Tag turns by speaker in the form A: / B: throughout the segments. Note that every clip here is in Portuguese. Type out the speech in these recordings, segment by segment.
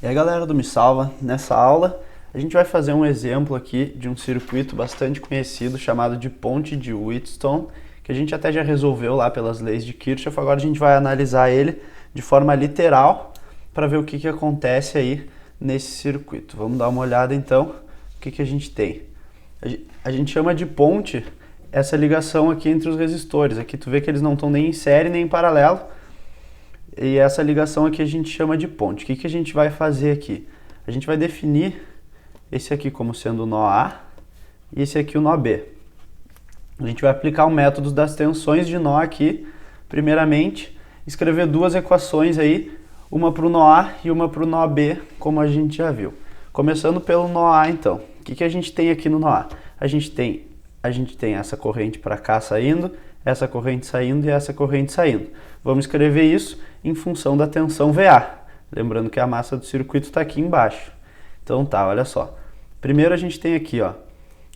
A: E aí galera do Me Salva, nessa aula a gente vai fazer um exemplo aqui de um circuito bastante conhecido chamado de ponte de Wheatstone, que a gente até já resolveu lá pelas leis de Kirchhoff. Agora a gente vai analisar ele de forma literal para ver o que acontece aí nesse circuito. Vamos dar uma olhada então o que a gente tem. A gente chama de ponte essa ligação aqui entre os resistores. Aqui tu vê que eles não estão nem em série nem em paralelo. E essa ligação aqui a gente chama de ponte. O que a gente vai fazer aqui? A gente vai definir esse aqui como sendo o nó A e esse aqui o nó B. A gente vai aplicar o método das tensões de nó aqui. Primeiramente, escrever duas equações aí, uma para o nó A e uma para o nó B, como a gente já viu. Começando pelo nó A então. O que a gente tem aqui no nó A? A gente tem essa corrente para cá saindo, essa corrente saindo e essa corrente saindo. Vamos escrever isso em função da tensão VA. Lembrando que a massa do circuito está aqui embaixo. Então tá, olha só. Primeiro a gente tem aqui, ó,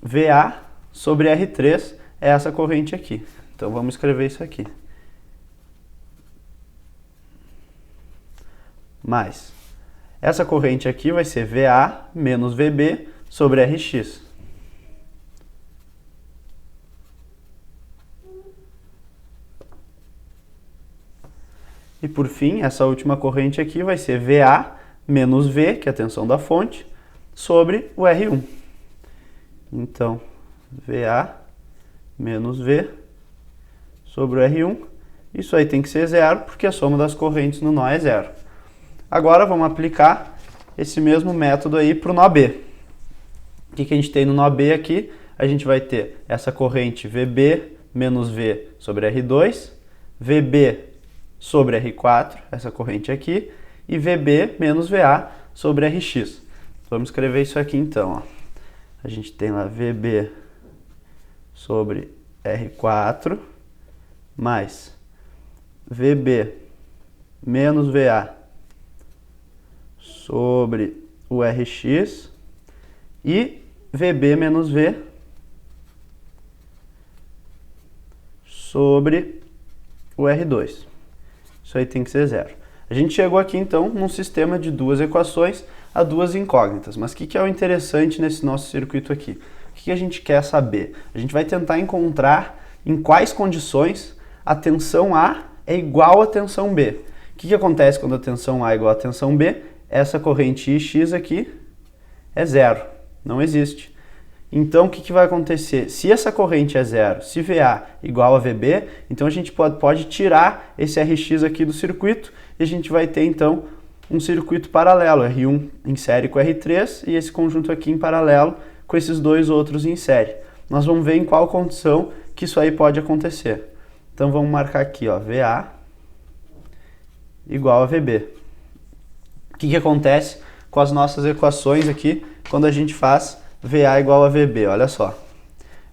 A: VA sobre R3 é essa corrente aqui. Então vamos escrever isso aqui. Mais. Essa corrente aqui vai ser VA menos VB sobre RX. E por fim, essa última corrente aqui vai ser VA menos V, que é a tensão da fonte, sobre o R1. Então, VA menos V sobre o R1. Isso aí tem que ser zero, porque a soma das correntes no nó é zero. Agora vamos aplicar esse mesmo método aí para o nó B. O que a gente tem no nó B aqui? A gente vai ter essa corrente VB menos V sobre R2, VB sobre R4, essa corrente aqui, e VB menos VA sobre RX. Vamos escrever isso aqui então, ó. A gente tem lá VB sobre R4 mais VB menos VA sobre o RX e VB menos V sobre o R2. Isso aí tem que ser zero. A gente chegou aqui então num sistema de duas equações a duas incógnitas. Mas o que é o interessante nesse nosso circuito aqui? O que a gente quer saber? A gente vai tentar encontrar em quais condições a tensão A é igual à tensão B. O que acontece quando a tensão A é igual à tensão B? Essa corrente IX aqui é zero, não existe. Então, o que vai acontecer? Se essa corrente é zero, se VA igual a VB, então a gente pode tirar esse RX aqui do circuito e a gente vai ter, então, um circuito paralelo, R1 em série com R3 e esse conjunto aqui em paralelo com esses dois outros em série. Nós vamos ver em qual condição que isso aí pode acontecer. Então, vamos marcar aqui, ó, VA igual a VB. O que acontece com as nossas equações aqui quando a gente faz VA igual a VB, olha só.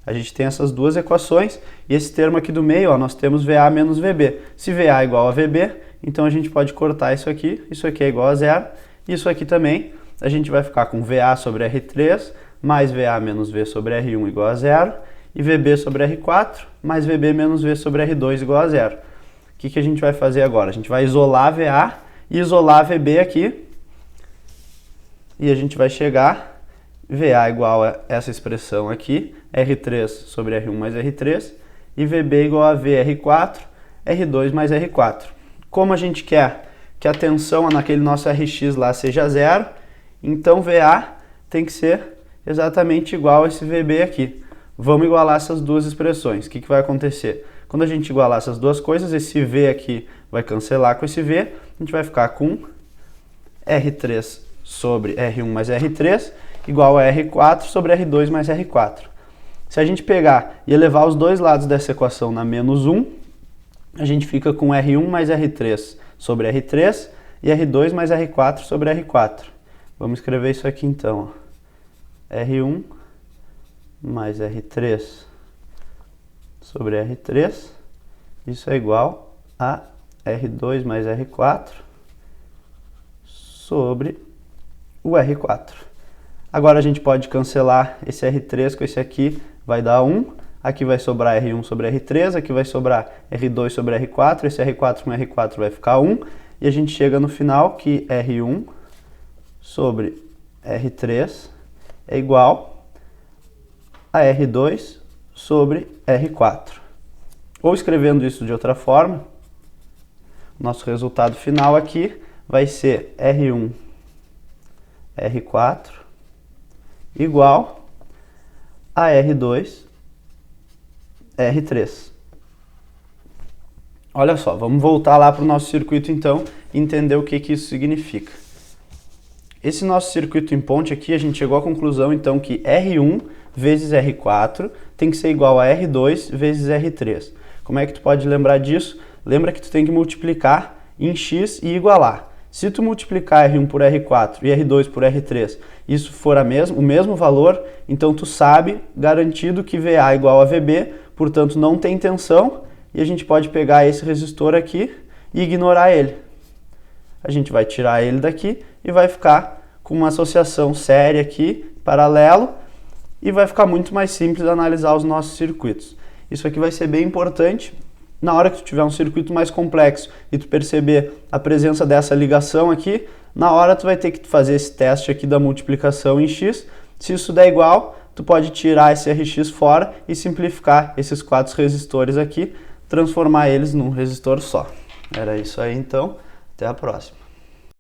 A: A gente tem essas duas equações e esse termo aqui do meio, ó, nós temos VA menos VB. Se VA é igual a VB, então a gente pode cortar isso aqui é igual a zero, isso aqui também, a gente vai ficar com VA sobre R3 mais VA menos V sobre R1 igual a zero e VB sobre R4 mais VB menos V sobre R2 igual a zero. O que a gente vai fazer agora? A gente vai isolar VA e isolar VB aqui e a gente vai chegar VA igual a essa expressão aqui, R3 sobre R1 mais R3, e VB igual a VR4, R2 mais R4. Como a gente quer que a tensão naquele nosso RX lá seja zero, então VA tem que ser exatamente igual a esse VB aqui. Vamos igualar essas duas expressões. O que vai acontecer? Quando a gente igualar essas duas coisas, esse V aqui vai cancelar com esse V, a gente vai ficar com R3 sobre R1 mais R3, igual a R4 sobre R2 mais R4. Se a gente pegar e elevar os dois lados dessa equação na menos 1, a gente fica com R1 mais R3 sobre R3 e R2 mais R4 sobre R4. Vamos escrever isso aqui então. Ó. R1 mais R3 sobre R3, isso é igual a R2 mais R4 sobre o R4. Agora a gente pode cancelar esse R3 com esse aqui, vai dar 1. Aqui vai sobrar R1 sobre R3, aqui vai sobrar R2 sobre R4, esse R4 com R4 vai ficar 1. E a gente chega no final que R1 sobre R3 é igual a R2 sobre R4. Ou escrevendo isso de outra forma, nosso resultado final aqui vai ser R1, R4 igual a R2, R3. Olha só, vamos voltar lá para o nosso circuito então e entender o que isso significa. Esse nosso circuito em ponte aqui, a gente chegou à conclusão então que R1 vezes R4 tem que ser igual a R2 vezes R3. Como é que tu pode lembrar disso? Lembra que tu tem que multiplicar em x e igualar. Se tu multiplicar R1 por R4 e R2 por R3, isso for o mesmo valor, então tu sabe, garantido, que VA é igual a VB, portanto não tem tensão, e a gente pode pegar esse resistor aqui e ignorar ele. A gente vai tirar ele daqui e vai ficar com uma associação séria aqui, paralelo, e vai ficar muito mais simples analisar os nossos circuitos. Isso aqui vai ser bem importante na hora que tu tiver um circuito mais complexo e tu perceber a presença dessa ligação aqui, na hora tu vai ter que fazer esse teste aqui da multiplicação em x. Se isso der igual, tu pode tirar esse Rx fora e simplificar esses 4 resistores aqui, transformar eles num resistor só. Era isso aí então, até a próxima.